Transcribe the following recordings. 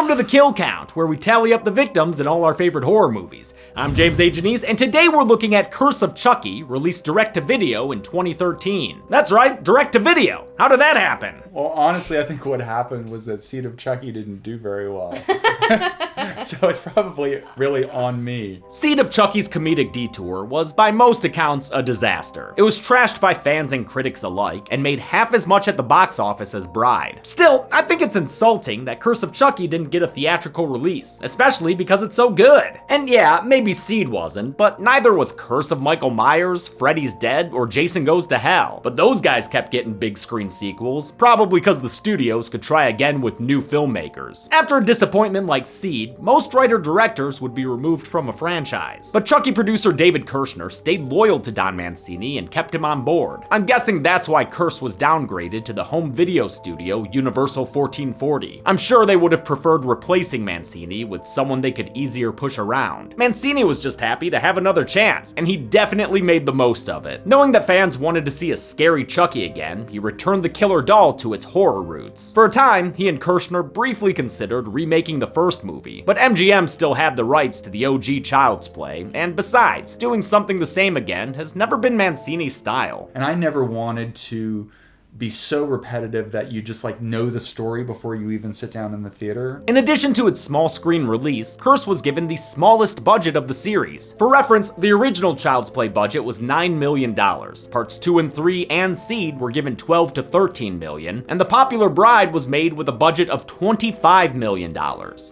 Welcome to the Kill Count, where we tally up the victims in all our favorite horror movies. I'm James A. Janice, and today we're looking at Curse of Chucky, released direct-to-video in 2013. That's right, direct-to-video. How did that happen? Well, honestly, I think what happened was that Seed of Chucky didn't do very well. So it's probably really on me. Seed of Chucky's comedic detour was, by most accounts, a disaster. It was trashed by fans and critics alike, and made half as much at the box office as Bride. Still, I think it's insulting that Curse of Chucky didn't get a theatrical release, especially because it's so good. And yeah, maybe Seed wasn't, but neither was Curse of Michael Myers, Freddy's Dead, or Jason Goes to Hell. But those guys kept getting big screen sequels, probably because the studios could try again with new filmmakers. After a disappointment like Seed, most writer-directors would be removed from a franchise. But Chucky producer David Kirshner stayed loyal to Don Mancini and kept him on board. I'm guessing that's why Curse was downgraded to the home video studio Universal 1440. I'm sure they would have preferred replacing Mancini with someone they could easier push around. Mancini was just happy to have another chance, and he definitely made the most of it. Knowing that fans wanted to see a scary Chucky again, he returned the killer doll to its horror roots. For a time, he and Kirshner briefly considered remaking the first movie, but MGM still had the rights to the OG Child's Play, and besides, doing something the same again has never been Mancini's style. And I never wanted to be so repetitive that you just know the story before you even sit down in the theater. In addition to its small screen release, Curse was given the smallest budget of the series. For reference, the original Child's Play budget was $9 million. Parts 2 and 3 and Seed were given $12 to $13 million, and the popular Bride was made with a budget of $25 million.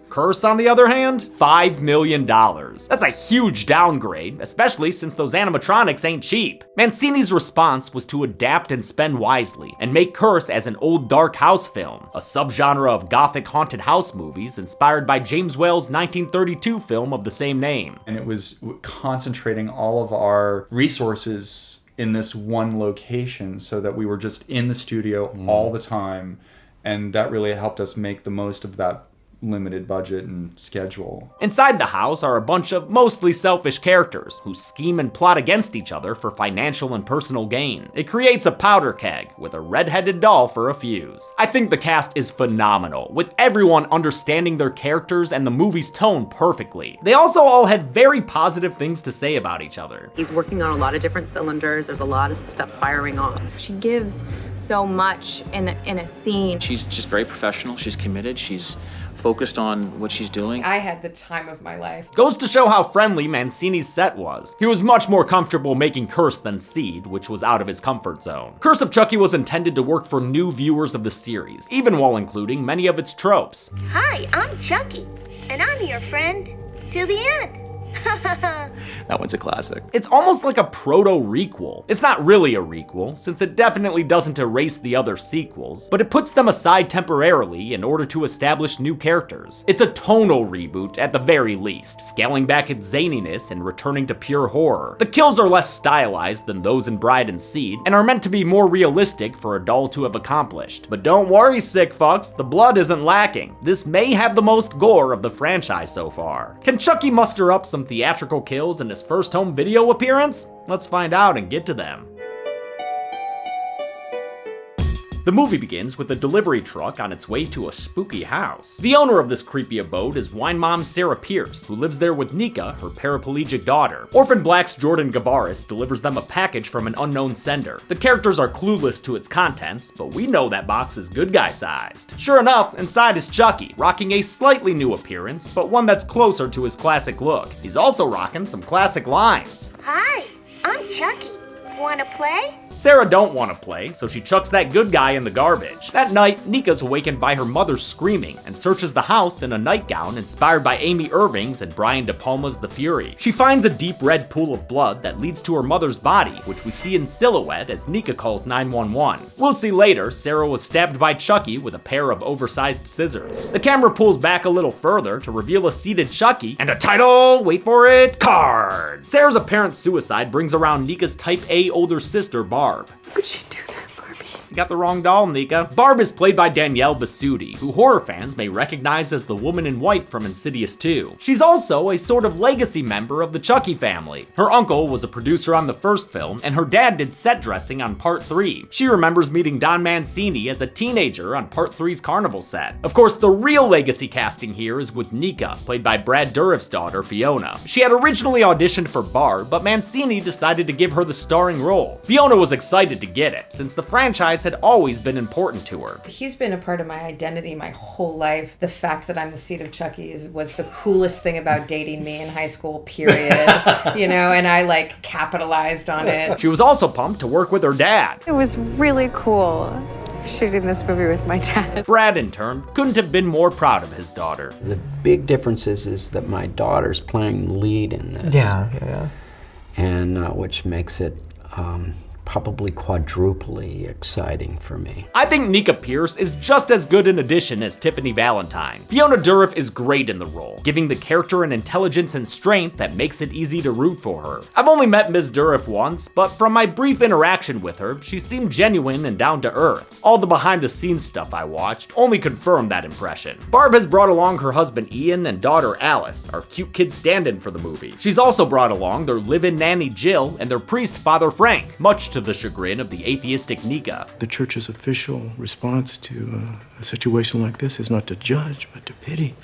Curse, on the other hand, $5 million. That's a huge downgrade, especially since those animatronics ain't cheap. Mancini's response was to adapt and spend wisely, and make Curse as an old dark house film, a subgenre of gothic haunted house movies inspired by James Whale's 1932 film of the same name. And it was concentrating all of our resources in this one location so that we were just in the studio all the time, and that really helped us make the most of that limited budget and schedule. Inside the house are a bunch of mostly selfish characters who scheme and plot against each other for financial and personal gain. It creates a powder keg with a red-headed doll for a fuse. I think the cast is phenomenal, with everyone understanding their characters and the movie's tone perfectly. They also all had very positive things to say about each other. He's working on a lot of different cylinders. There's a lot of stuff firing off. She gives so much in a scene. She's just very professional. She's committed. She's focused on what she's doing. I had the time of my life. Goes to show how friendly Mancini's set was. He was much more comfortable making Curse than Seed, which was out of his comfort zone. Curse of Chucky was intended to work for new viewers of the series, even while including many of its tropes. Hi, I'm Chucky, and I'm your friend till the end. That one's a classic. It's almost like a proto-requel. It's not really a requel, since it definitely doesn't erase the other sequels, but it puts them aside temporarily in order to establish new characters. It's a tonal reboot at the very least, scaling back its zaniness and returning to pure horror. The kills are less stylized than those in Bride and Seed, and are meant to be more realistic for a doll to have accomplished. But don't worry, sick fucks, the blood isn't lacking. This may have the most gore of the franchise so far. Can Chucky muster up some theatrical kills in his first home video appearance? Let's find out and get to them. The movie begins with a delivery truck on its way to a spooky house. The owner of this creepy abode is wine mom Sarah Pierce, who lives there with Nika, her paraplegic daughter. Orphan Black's Jordan Gavaris delivers them a package from an unknown sender. The characters are clueless to its contents, but we know that box is good guy sized. Sure enough, inside is Chucky, rocking a slightly new appearance, but one that's closer to his classic look. He's also rocking some classic lines. Hi, I'm Chucky. Wanna play? Sarah don't want to play, so she chucks that good guy in the garbage. That night, Nika's awakened by her mother screaming and searches the house in a nightgown inspired by Amy Irving's and Brian De Palma's The Fury. She finds a deep red pool of blood that leads to her mother's body, which we see in silhouette as Nika calls 911. We'll see later, Sarah was stabbed by Chucky with a pair of oversized scissors. The camera pulls back a little further to reveal a seated Chucky and a title, wait for it, card. Sarah's apparent suicide brings around Nika's type A older sister, Barb. Would she do that for me? You got the wrong doll, Nika. Barb is played by Danielle Basutti, who horror fans may recognize as the woman in white from Insidious 2. She's also a sort of legacy member of the Chucky family. Her uncle was a producer on the first film, and her dad did set dressing on part 3. She remembers meeting Don Mancini as a teenager on part 3's carnival set. Of course, the real legacy casting here is with Nika, played by Brad Dourif's daughter, Fiona. She had originally auditioned for Barb, but Mancini decided to give her the starring role. Fiona was excited to get it, since the franchise had always been important to her. He's been a part of my identity my whole life. The fact that I'm the seed of Chucky was the coolest thing about dating me in high school, period. And I like capitalized on it. She was also pumped to work with her dad. It was really cool shooting this movie with my dad. Brad, in turn, couldn't have been more proud of his daughter. The big difference is that my daughter's playing the lead in this. Yeah. And which makes it probably quadruply exciting for me. I think Nika Pierce is just as good an addition as Tiffany Valentine. Fiona Dourif is great in the role, giving the character an intelligence and strength that makes it easy to root for her. I've only met Ms. Dourif once, but from my brief interaction with her, she seemed genuine and down to earth. All the behind the scenes stuff I watched only confirmed that impression. Barb has brought along her husband Ian and daughter Alice, our cute kid stand-in for the movie. She's also brought along their live-in nanny Jill and their priest Father Frank, much to the chagrin of the atheistic Nika. The church's official response to a situation like this is not to judge, but to pity.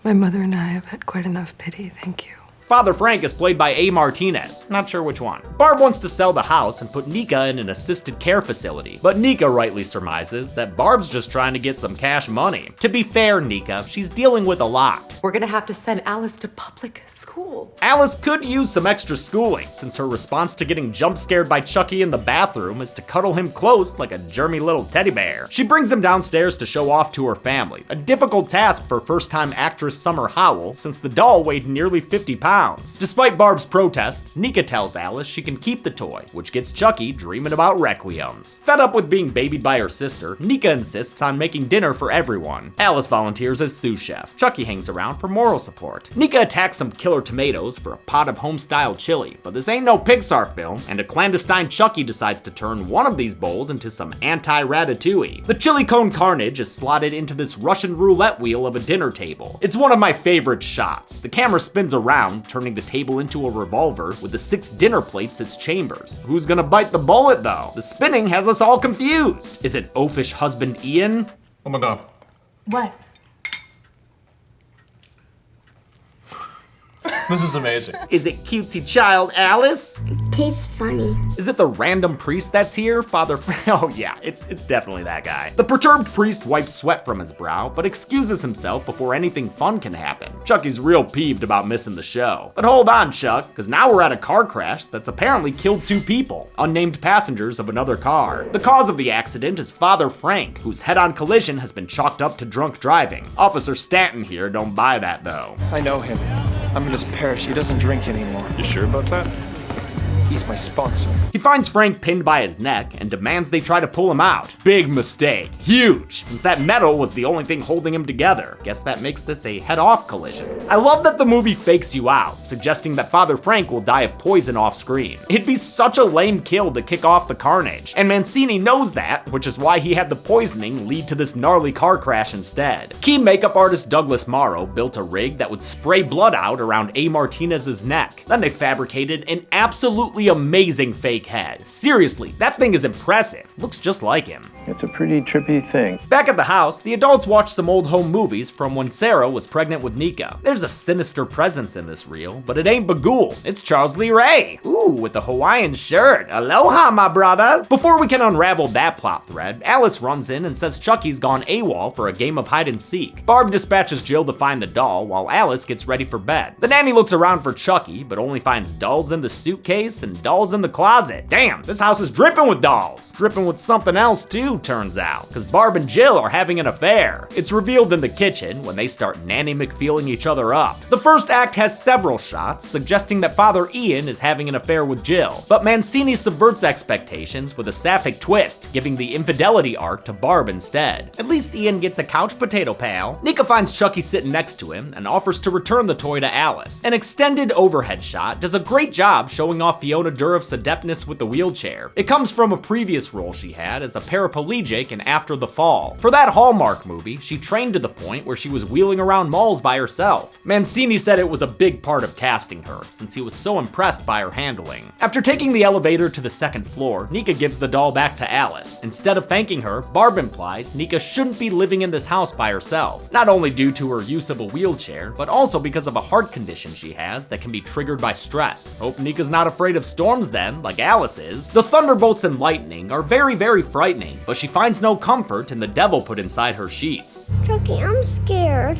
My mother and I have had quite enough pity, thank you. Father Frank is played by A. Martinez, not sure which one. Barb wants to sell the house and put Nika in an assisted care facility, but Nika rightly surmises that Barb's just trying to get some cash money. To be fair, Nika, she's dealing with a lot. We're gonna have to send Alice to public school. Alice could use some extra schooling, since her response to getting jump scared by Chucky in the bathroom is to cuddle him close like a germy little teddy bear. She brings him downstairs to show off to her family, a difficult task for first-time actress Summer Howell, since the doll weighed nearly 50 pounds. Despite Barb's protests, Nika tells Alice she can keep the toy, which gets Chucky dreaming about requiems. Fed up with being babied by her sister, Nika insists on making dinner for everyone. Alice volunteers as sous chef. Chucky hangs around for moral support. Nika attacks some killer tomatoes for a pot of home-style chili, but this ain't no Pixar film, and a clandestine Chucky decides to turn one of these bowls into some anti-ratatouille. The chili cone carnage is slotted into this Russian roulette wheel of a dinner table. It's one of my favorite shots. The camera spins around, turning the table into a revolver with the 6 dinner plates its chambers. Who's gonna bite the bullet though? The spinning has us all confused. Is it oafish husband Ian? Oh my god. What? This is amazing. Is it cutesy child Alice? It tastes funny. Is it the random priest that's here, Father Oh yeah, it's definitely that guy. The perturbed priest wipes sweat from his brow, but excuses himself before anything fun can happen. Chucky's real peeved about missing the show. But hold on, Chuck, because now we're at a car crash that's apparently killed 2 people, unnamed passengers of another car. The cause of the accident is Father Frank, whose head-on collision has been chalked up to drunk driving. Officer Stanton here don't buy that though. I know him. I'm in his parish. He doesn't drink anymore. You sure about that? He's my sponsor. He finds Frank pinned by his neck and demands they try to pull him out. Big mistake. Huge, since that metal was the only thing holding him together. Guess that makes this a head-off collision. I love that the movie fakes you out, suggesting that Father Frank will die of poison off screen. It'd be such a lame kill to kick off the carnage, and Mancini knows that, which is why he had the poisoning lead to this gnarly car crash instead. Key makeup artist Douglas Morrow built a rig that would spray blood out around A. Martinez's neck. Then they fabricated an absolutely amazing fake head. Seriously, that thing is impressive. Looks just like him. It's a pretty trippy thing. Back at the house, the adults watch some old home movies from when Sarah was pregnant with Nika. There's a sinister presence in this reel, but it ain't Bagul. It's Charles Lee Ray. Ooh, with the Hawaiian shirt. Aloha, my brother. Before we can unravel that plot thread, Alice runs in and says Chucky's gone AWOL for a game of hide and seek. Barb dispatches Jill to find the doll while Alice gets ready for bed. The nanny looks around for Chucky, but only finds dolls in the suitcase and dolls in the closet. Damn, this house is dripping with dolls. Dripping with something else too, turns out, because Barb and Jill are having an affair. It's revealed in the kitchen when they start Nanny McFeeling each other up. The first act has several shots suggesting that Father Ian is having an affair with Jill, but Mancini subverts expectations with a sapphic twist, giving the infidelity arc to Barb instead. At least Ian gets a couch potato pal. Nika finds Chucky sitting next to him and offers to return the toy to Alice. An extended overhead shot does a great job showing off Fiona Fiona Dourif's adeptness with the wheelchair. It comes from a previous role she had as a paraplegic in After the Fall. For that Hallmark movie, she trained to the point where she was wheeling around malls by herself. Mancini said it was a big part of casting her, since he was so impressed by her handling. After taking the elevator to the second floor, Nika gives the doll back to Alice. Instead of thanking her, Barb implies Nika shouldn't be living in this house by herself, not only due to her use of a wheelchair, but also because of a heart condition she has that can be triggered by stress. Hope Nika's not afraid of storms then, like Alice is. The thunderbolts and lightning are very, very frightening, but she finds no comfort in the devil put inside her sheets. Chucky, I'm scared.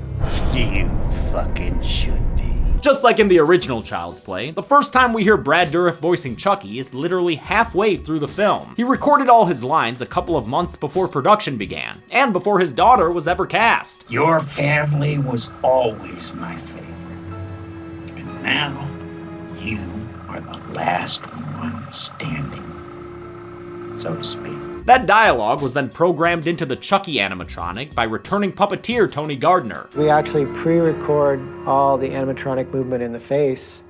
You fucking should be. Just like in the original Child's Play, the first time we hear Brad Dourif voicing Chucky is literally halfway through the film. He recorded all his lines a couple of months before production began, and before his daughter was ever cast. Your family was always my favorite. And now, you are the last one standing, so to speak. That dialogue was then programmed into the Chucky animatronic by returning puppeteer Tony Gardner. We actually pre-record all the animatronic movement in the face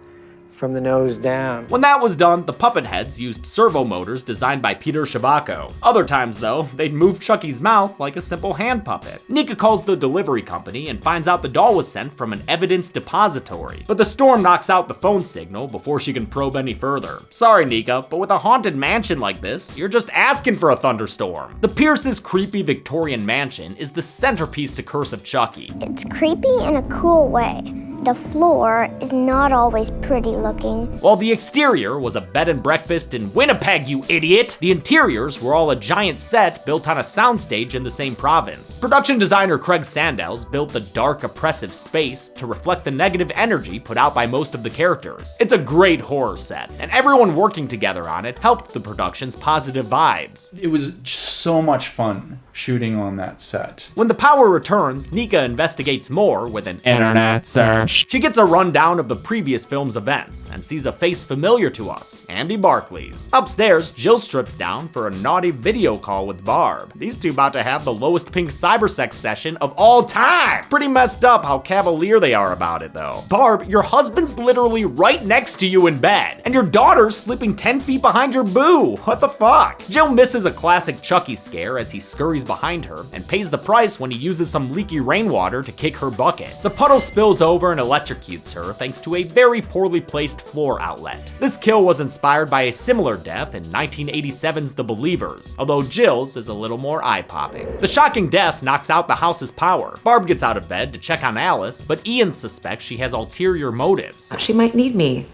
from the nose down. When that was done, the puppet heads used servo motors designed by Peter Shabako. Other times though, they'd move Chucky's mouth like a simple hand puppet. Nika calls the delivery company and finds out the doll was sent from an evidence depository, but the storm knocks out the phone signal before she can probe any further. Sorry Nika, but with a haunted mansion like this, you're just asking for a thunderstorm. The Pierce's creepy Victorian mansion is the centerpiece to Curse of Chucky. It's creepy in a cool way. The floor is not always pretty looking. While the exterior was a bed and breakfast in Winnipeg, you idiot, the interiors were all a giant set built on a soundstage in the same province. Production designer Craig Sandows built the dark, oppressive space to reflect the negative energy put out by most of the characters. It's a great horror set, and everyone working together on it helped the production's positive vibes. It was so much fun shooting on that set. When the power returns, Nika investigates more with an internet search. She gets a rundown of the previous film's events and sees a face familiar to us, Andy Barclay's. Upstairs, Jill strips down for a naughty video call with Barb. These two about to have the lowest pink cybersex session of all time. Pretty messed up how cavalier they are about it though. Barb, your husband's literally right next to you in bed, and your daughter's sleeping 10 feet behind your boo. What the fuck? Jill misses a classic Chucky scare as he scurries behind her and pays the price when he uses some leaky rainwater to kick her bucket. The puddle spills over and electrocutes her thanks to a very poorly placed floor outlet. This kill was inspired by a similar death in 1987's The Believers, although Jill's is a little more eye-popping. The shocking death knocks out the house's power. Barb gets out of bed to check on Alice, but Ian suspects she has ulterior motives. She might need me.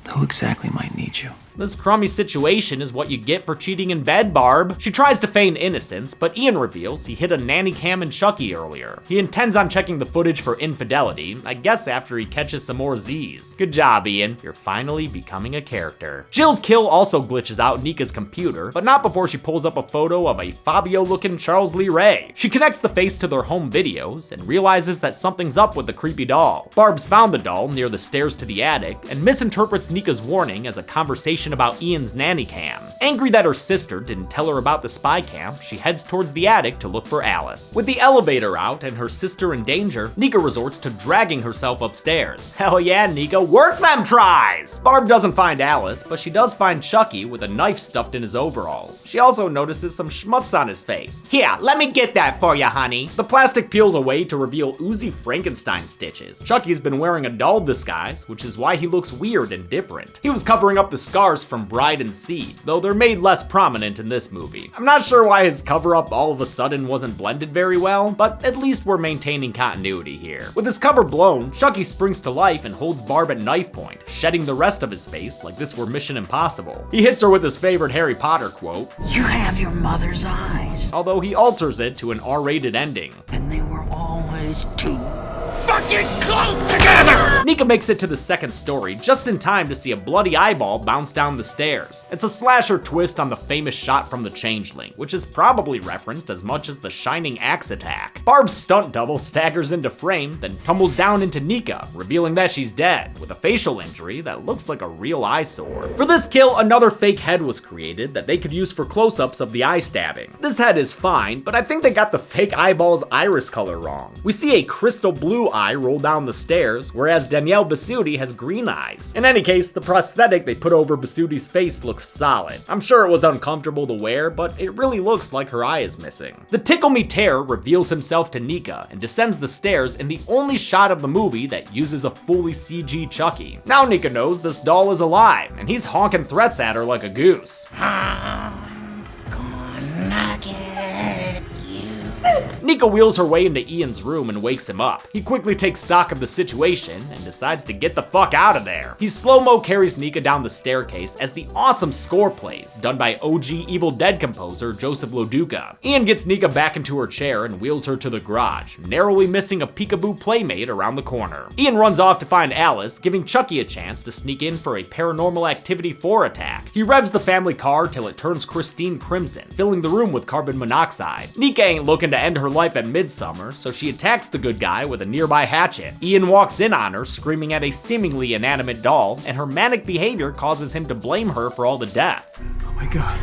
Who exactly might need you? This crummy situation is what you get for cheating in bed, Barb. She tries to feign innocence, but Ian reveals he hit a nanny cam in Chucky earlier. He intends on checking the footage for infidelity, I guess after he catches some more Z's. Good job, Ian. You're finally becoming a character. Jill's kill also glitches out Nika's computer, but not before she pulls up a photo of a Fabio-looking Charles Lee Ray. She connects the face to their home videos and realizes that something's up with the creepy doll. Barb's found the doll near the stairs to the attic and misinterprets Nika's warning as a conversation about Ian's nanny cam. Angry that her sister didn't tell her about the spy cam, she heads towards the attic to look for Alice. With the elevator out and her sister in danger, Nika resorts to dragging herself upstairs. Hell yeah, Nika, work them tries! Barb doesn't find Alice, but she does find Chucky with a knife stuffed in his overalls. She also notices some schmutz on his face. Here, let me get that for you, honey. The plastic peels away to reveal oozy Frankenstein stitches. Chucky's been wearing a doll disguise, which is why he looks weird and different. He was covering up the scars from Bride and Seed, though they're made less prominent in this movie. I'm not sure why his cover-up all of a sudden wasn't blended very well, but at least we're maintaining continuity here. With his cover blown, Chucky springs to life and holds Barb at knife point, shedding the rest of his face like this were Mission Impossible. He hits her with his favorite Harry Potter quote, "You have your mother's eyes." Although he alters it to an R-rated ending. And they were always too fucking close together! Nika makes it to the second story just in time to see a bloody eyeball bounce down the stairs. It's a slasher twist on the famous shot from The Changeling, which is probably referenced as much as the Shining axe attack. Barb's stunt double staggers into frame, then tumbles down into Nika, revealing that she's dead, with a facial injury that looks like a real eyesore. For this kill, another fake head was created that they could use for close-ups of the eye stabbing. This head is fine, but I think they got the fake eyeball's iris color wrong. We see a crystal blue eye eye roll down the stairs, whereas Danielle Bisutti has green eyes. In any case, the prosthetic they put over Bisutti's face looks solid. I'm sure it was uncomfortable to wear, but it really looks like her eye is missing. The Tickle Me Terror reveals himself to Nika and descends the stairs in the only shot of the movie that uses a fully CG Chucky. Now Nika knows this doll is alive, and he's honking threats at her like a goose. Nika wheels her way into Ian's room and wakes him up. He quickly takes stock of the situation and decides to get the fuck out of there. He slow-mo carries Nika down the staircase as the awesome score plays, done by OG Evil Dead composer Joseph Loduca. Ian gets Nika back into her chair and wheels her to the garage, narrowly missing a peekaboo playmate around the corner. Ian runs off to find Alice, giving Chucky a chance to sneak in for a Paranormal Activity 4 attack. He revs the family car till it turns Christine crimson, filling the room with carbon monoxide. Nika ain't looking to end her life at Midsummer, so she attacks the good guy with a nearby hatchet. Ian walks in on her, screaming at a seemingly inanimate doll, and her manic behavior causes him to blame her for all the death. Oh my God.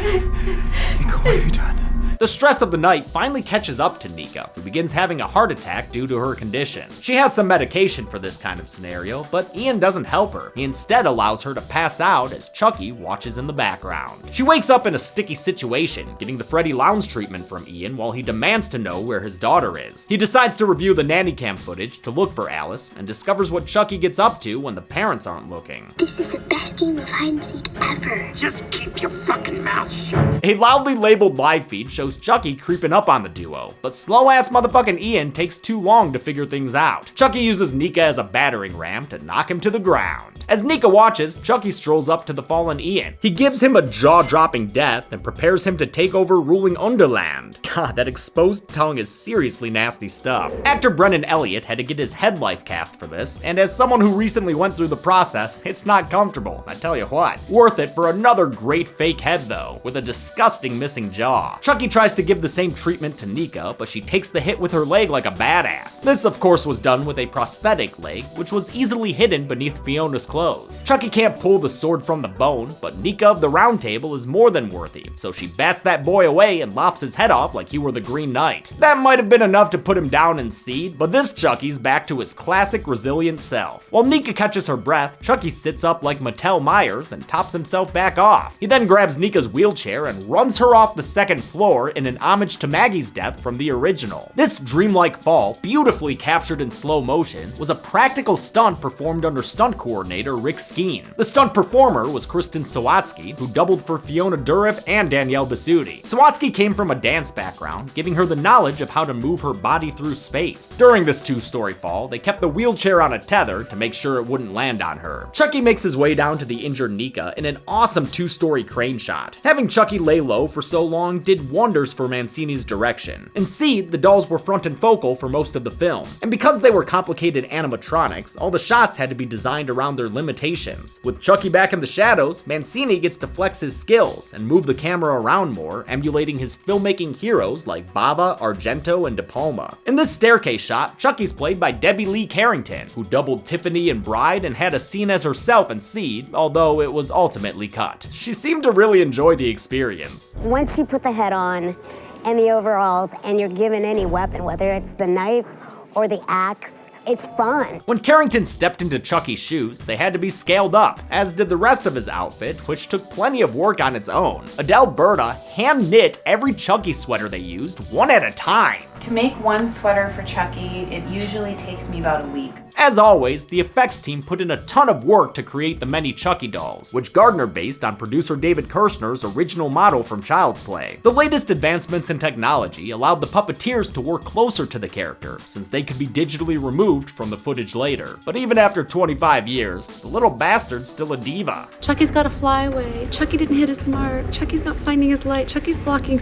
Nika, what have you done? The stress of the night finally catches up to Nika, who begins having a heart attack due to her condition. She has some medication for this kind of scenario, but Ian doesn't help her. He instead allows her to pass out as Chucky watches in the background. She wakes up in a sticky situation, getting the Freddy Lounge treatment from Ian while he demands to know where his daughter is. He decides to review the nanny cam footage to look for Alice, and discovers what Chucky gets up to when the parents aren't looking. This is the best game of hide and seek ever. Just keep your fucking mouth shut. A loudly labeled live feed shows Chucky creeping up on the duo, but slow-ass motherfucking Ian takes too long to figure things out. Chucky uses Nika as a battering ram to knock him to the ground. As Nika watches, Chucky strolls up to the fallen Ian. He gives him a jaw-dropping death and prepares him to take over ruling Underland. God, that exposed tongue is seriously nasty stuff. Actor Brennan Elliott had to get his head life cast for this, and as someone who recently went through the process, it's not comfortable, I tell you what. Worth it for another great fake head though, with a disgusting missing jaw. Chucky tries to give the same treatment to Nika, but she takes the hit with her leg like a badass. This of course was done with a prosthetic leg, which was easily hidden beneath Fiona's clothes. Chucky can't pull the sword from the bone, but Nika of the Round Table is more than worthy, so she bats that boy away and lops his head off like he were the Green Knight. That might have been enough to put him down in seed, but this Chucky's back to his classic resilient self. While Nika catches her breath, Chucky sits up like Mattel Myers and tops himself back off. He then grabs Nika's wheelchair and runs her off the second floor in an homage to Maggie's death from the original. This dreamlike fall, beautifully captured in slow motion, was a practical stunt performed under stunt coordinator Rick Skeen. The stunt performer was Kristen Sawatsky, who doubled for Fiona Dourif and Danielle Bisutti. Sawatsky came from a dance background, giving her the knowledge of how to move her body through space. During this two-story fall, they kept the wheelchair on a tether to make sure it wouldn't land on her. Chucky makes his way down to the injured Nika in an awesome two-story crane shot. Having Chucky lay low for so long did wonders for Mancini's direction. In Seed, the dolls were front and focal for most of the film, and because they were complicated animatronics, all the shots had to be designed around their limitations. With Chucky back in the shadows, Mancini gets to flex his skills and move the camera around more, emulating his filmmaking heroes like Bava, Argento, and De Palma. In this staircase shot, Chucky's played by Debbie Lee Carrington, who doubled Tiffany in Bride and had a scene as herself in Seed, although it was ultimately cut. She seemed to really enjoy the experience. Once you put the head on and the overalls and you're given any weapon, whether it's the knife or the axe, it's fun. When Carrington stepped into Chucky's shoes, they had to be scaled up, as did the rest of his outfit, which took plenty of work on its own. Adele Berta hand-knit every Chucky sweater they used, one at a time. To make one sweater for Chucky, it usually takes me about a week. As always, the effects team put in a ton of work to create the many Chucky dolls, which Gardner based on producer David Kirshner's original model from Child's Play. The latest advancements in technology allowed the puppeteers to work closer to the character, since they could be digitally removed from the footage later. But even after 25 years, the little bastard's still a diva. Chucky's got to fly away. Chucky didn't hit his mark. Chucky's not finding his light. Chucky's blocking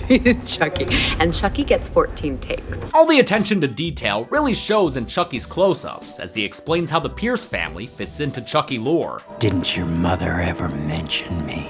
He's Chucky. And Chucky gets 14 takes. All the attention to detail really shows in Chucky's close-ups, as he explains how the Pierce family fits into Chucky lore. Didn't your mother ever mention me?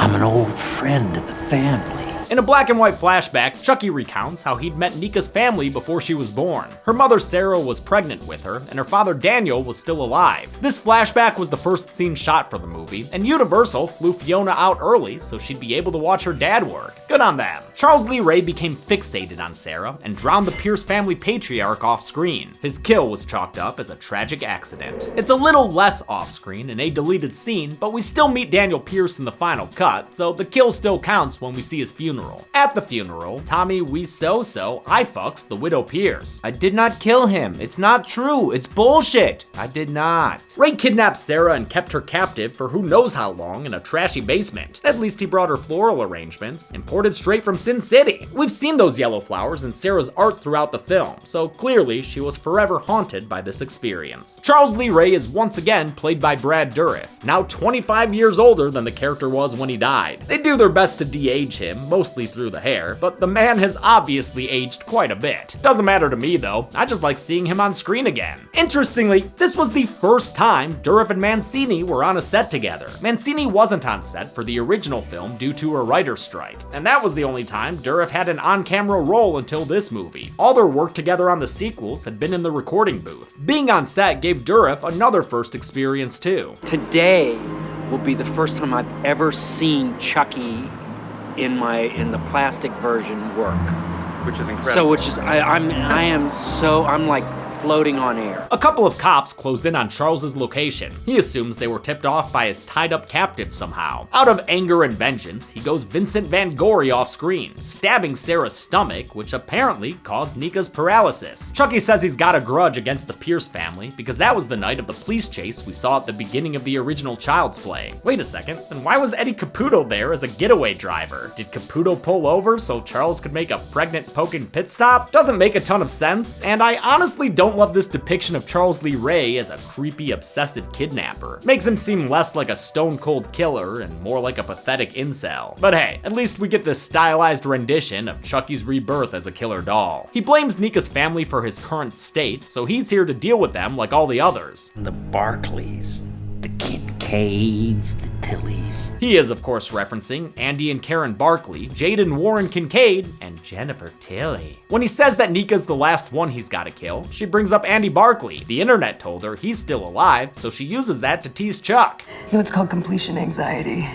I'm an old friend of the family. In a black and white flashback, Chucky recounts how he'd met Nika's family before she was born. Her mother Sarah was pregnant with her, and her father Daniel was still alive. This flashback was the first scene shot for the movie, and Universal flew Fiona out early so she'd be able to watch her dad work. Good on them. Charles Lee Ray became fixated on Sarah and drowned the Pierce family patriarch off screen. His kill was chalked up as a tragic accident. It's a little less off screen in a deleted scene, but we still meet Daniel Pierce in the final cut, so the kill still counts when we see his funeral. At the funeral, Tommy Wiseau I fucks the widow Pierce. I did not kill him. It's not true. It's bullshit. I did not. Ray kidnapped Sarah and kept her captive for who knows how long in a trashy basement. At least he brought her floral arrangements, imported straight from Sin City. We've seen those yellow flowers in Sarah's art throughout the film, so clearly she was forever haunted by this experience. Charles Lee Ray is once again played by Brad Dourif, now 25 years older than the character was when he died. They do their best to de-age him, mostly through the hair, but the man has obviously aged quite a bit. Doesn't matter to me though, I just like seeing him on screen again. Interestingly, this was the first time Dourif and Mancini were on a set together. Mancini wasn't on set for the original film due to a writer's strike, and that was the only time Dourif had an on-camera role until this movie. All their work together on the sequels had been in the recording booth. Being on set gave Dourif another first experience too. Today will be the first time I've ever seen Chucky in the plastic version work. Which is incredible. I'm like floating on air. A couple of cops close in on Charles's location. He assumes they were tipped off by his tied-up captive somehow. Out of anger and vengeance, he goes Vincent Van Gogh off screen, stabbing Sarah's stomach, which apparently caused Nika's paralysis. Chucky says he's got a grudge against the Pierce family because that was the night of the police chase we saw at the beginning of the original Child's Play. Wait a second, then why was Eddie Caputo there as a getaway driver? Did Caputo pull over so Charles could make a pregnant poking pit stop? Doesn't make a ton of sense, and I honestly don't love this depiction of Charles Lee Ray as a creepy, obsessive kidnapper. Makes him seem less like a stone-cold killer and more like a pathetic incel. But hey, at least we get this stylized rendition of Chucky's rebirth as a killer doll. He blames Nika's family for his current state, so he's here to deal with them like all the others. The Barclays, the Kincaids, the Tillys. He is, of course, referencing Andy and Karen Barkley, Jade and Warren Kincaid, and Jennifer Tilly. When he says that Nika's the last one he's gotta kill, she brings up Andy Barkley. The internet told her he's still alive, so she uses that to tease Chuck. You know, it's called completion anxiety.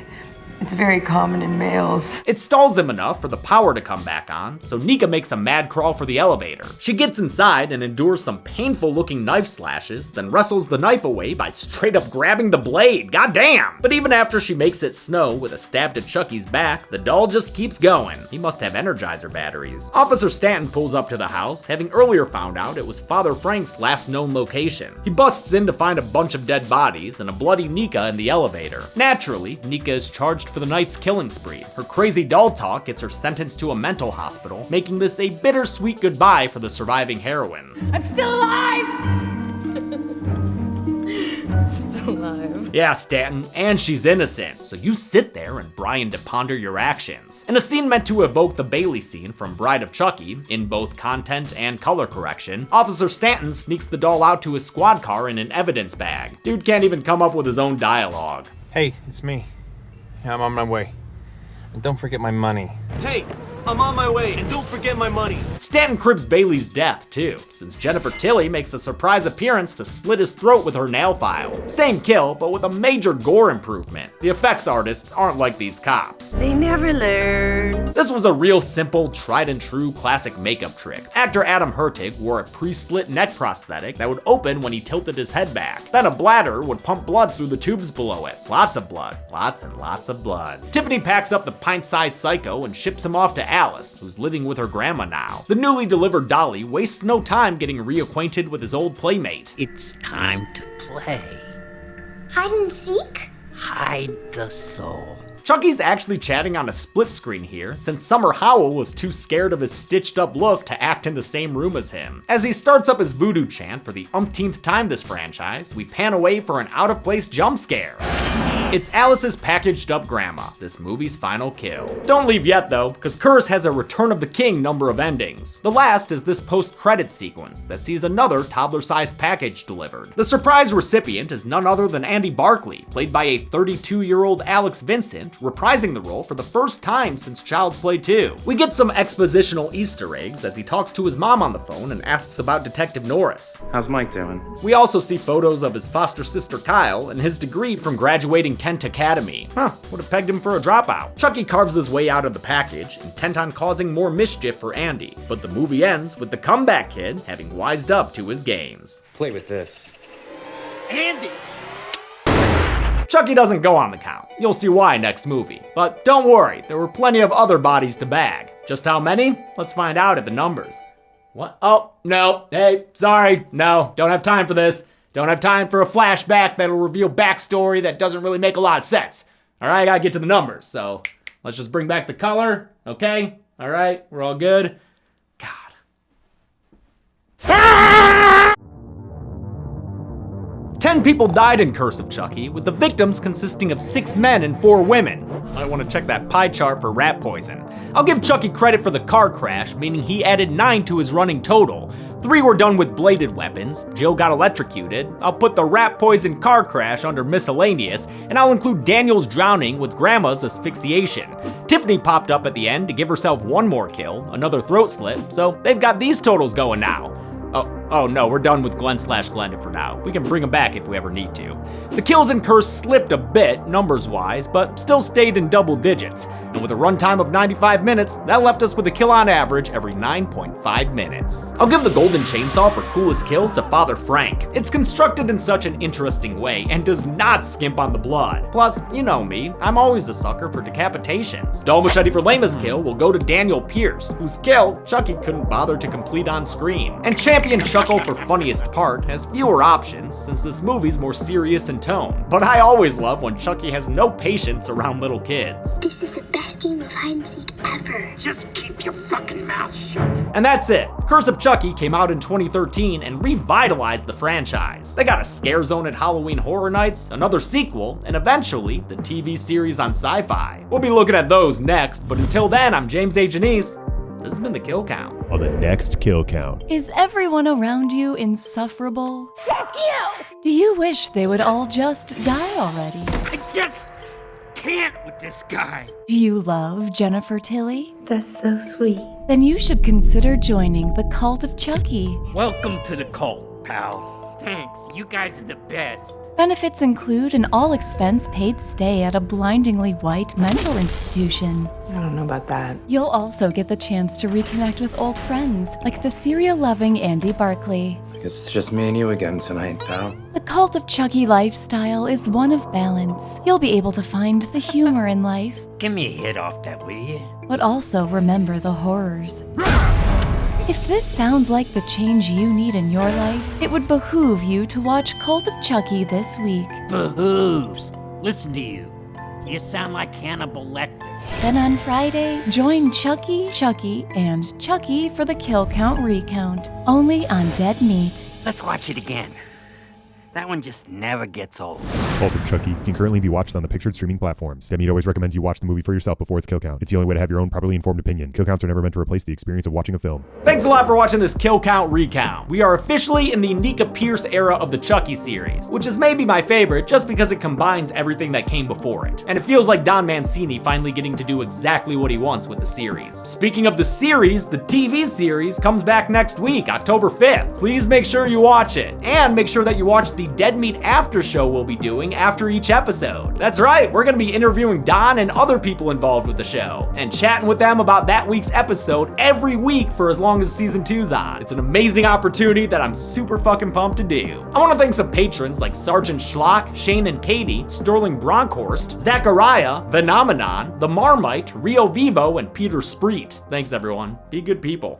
It's very common in males. It stalls him enough for the power to come back on, so Nika makes a mad crawl for the elevator. She gets inside and endures some painful looking knife slashes, then wrestles the knife away by straight up grabbing the blade, goddamn! But even after she makes it snow with a stab to Chucky's back, the doll just keeps going. He must have Energizer batteries. Officer Stanton pulls up to the house, having earlier found out it was Father Frank's last known location. He busts in to find a bunch of dead bodies and a bloody Nika in the elevator. Naturally, Nika is charged for the night's killing spree. Her crazy doll talk gets her sentenced to a mental hospital, making this a bittersweet goodbye for the surviving heroine. I'm still alive! Still alive. Yeah, Stanton, and she's innocent, so you sit there and Brian to ponder your actions. In a scene meant to evoke the Bailey scene from Bride of Chucky, in both content and color correction, Officer Stanton sneaks the doll out to his squad car in an evidence bag. Dude can't even come up with his own dialogue. Hey, it's me. I'm on my way. And don't forget my money. Hey, I'm on my way, and don't forget my money. Stanton cribs Bailey's death, too, since Jennifer Tilly makes a surprise appearance to slit his throat with her nail file. Same kill, but with a major gore improvement. The effects artists aren't like these cops. They never learn. This was a real simple, tried and true classic makeup trick. Actor Adam Hertig wore a pre-slit neck prosthetic that would open when he tilted his head back. Then a bladder would pump blood through the tubes below it. Lots of blood. Lots and lots of blood. Tiffany packs up the pint-sized psycho and ships him off to Alice, who's living with her grandma now. The newly delivered dolly wastes no time getting reacquainted with his old playmate. It's time to play. Hide and seek? Hide the soul. Chucky's actually chatting on a split screen here, since Summer Howell was too scared of his stitched up look to act in the same room as him. As he starts up his voodoo chant for the umpteenth time this franchise, we pan away for an out of place jump scare. It's Alice's packaged up grandma, this movie's final kill. Don't leave yet though, because Curse has a Return of the King number of endings. The last is this post-credits sequence that sees another toddler-sized package delivered. The surprise recipient is none other than Andy Barclay, played by a 32-year-old Alex Vincent, reprising the role for the first time since Child's Play 2. We get some expositional Easter eggs as he talks to his mom on the phone and asks about Detective Norris. How's Mike doing? We also see photos of his foster sister Kyle and his degree from graduating Kent Academy. Would have pegged him for a dropout. Chucky carves his way out of the package, intent on causing more mischief for Andy, but the movie ends with the comeback kid having wised up to his games. Play with this. Andy! Chucky doesn't go on the count. You'll see why next movie. But don't worry, there were plenty of other bodies to bag. Just how many? Let's find out at the numbers. What? Oh, no. Hey, sorry. No, don't have time for this. Don't have time for a flashback that'll reveal backstory that doesn't really make a lot of sense. All right, I gotta get to the numbers. So let's just bring back the color, okay? All right, we're all good. 10 people died in Curse of Chucky, with the victims consisting of 6 men and 4 women. I want to check that pie chart for rat poison. I'll give Chucky credit for the car crash, meaning he added 9 to his running total. 3 were done with bladed weapons, Jill got electrocuted, I'll put the rat poison car crash under miscellaneous, and I'll include Daniel's drowning with Grandma's asphyxiation. Tiffany popped up at the end to give herself 1 more kill, another throat slit, so they've got these totals going now. Oh no, we're done with Glenn/Glenda for now. We can bring him back if we ever need to. The kills in Curse slipped a bit, numbers-wise, but still stayed in double digits. And with a runtime of 95 minutes, that left us with a kill on average every 9.5 minutes. I'll give the Golden Chainsaw for coolest kill to Father Frank. It's constructed in such an interesting way and does not skimp on the blood. Plus, you know me, I'm always a sucker for decapitations. Dull Machete for lamest kill will go to Daniel Pierce, whose kill Chucky couldn't bother to complete on screen. And Champion Chuckle for funniest part has fewer options since this movie's more serious in tone. But I always love when Chucky has no patience around little kids. This is the best game of hide and seek ever. Just keep your fucking mouth shut. And that's it. Curse of Chucky came out in 2013 and revitalized the franchise. They got a Scare Zone at Halloween Horror Nights, another sequel, and eventually the TV series on Sci-Fi. We'll be looking at those next, but until then, I'm James A. Janice. This has been the Kill Count. On the next Kill Count. Is everyone around you insufferable? Fuck you! Do you wish they would all just die already? I just can't with this guy. Do you love Jennifer Tilly? That's so sweet. Then you should consider joining the Cult of Chucky. Welcome to the cult, pal. Thanks, you guys are the best. Benefits include an all-expense paid stay at a blindingly white mental institution. I don't know about that. You'll also get the chance to reconnect with old friends, like the cereal-loving Andy Barclay. I guess it's just me and you again tonight, pal. The Cult of Chucky lifestyle is one of balance. You'll be able to find the humor in life, Give me a hit off that, will you? but also remember the horrors. If this sounds like the change you need in your life, it would behoove you to watch Cult of Chucky this week. Behooves. Listen to you. You sound like Hannibal Lecter. Then on Friday, join Chucky, Chucky, and Chucky for the Kill Count Recount, only on Dead Meat. Let's watch it again. That one just never gets old. Cult of Chucky can currently be watched on the pictured streaming platforms. Demi always recommends you watch the movie for yourself before its kill count. It's the only way to have your own properly informed opinion. Kill counts are never meant to replace the experience of watching a film. Thanks a lot for watching this Kill Count Recount. We are officially in the Nika Pierce era of the Chucky series, which is maybe my favorite just because it combines everything that came before it. And it feels like Don Mancini finally getting to do exactly what he wants with the series. Speaking of the series, the TV series comes back next week, October 5th. Please make sure you watch it. And make sure that you watch the Dead Meat after show we'll be doing after each episode. That's right, we're gonna be interviewing Don and other people involved with the show, and chatting with them about that week's episode every week for as long as season 2's on. It's an amazing opportunity that I'm super fucking pumped to do. I wanna thank some patrons like Sergeant Schlock, Shane and Katie, Sterling Bronkhorst, Zachariah, Phenomenon, The Marmite, Rio Vivo, and Peter Spreet. Thanks everyone, be good people.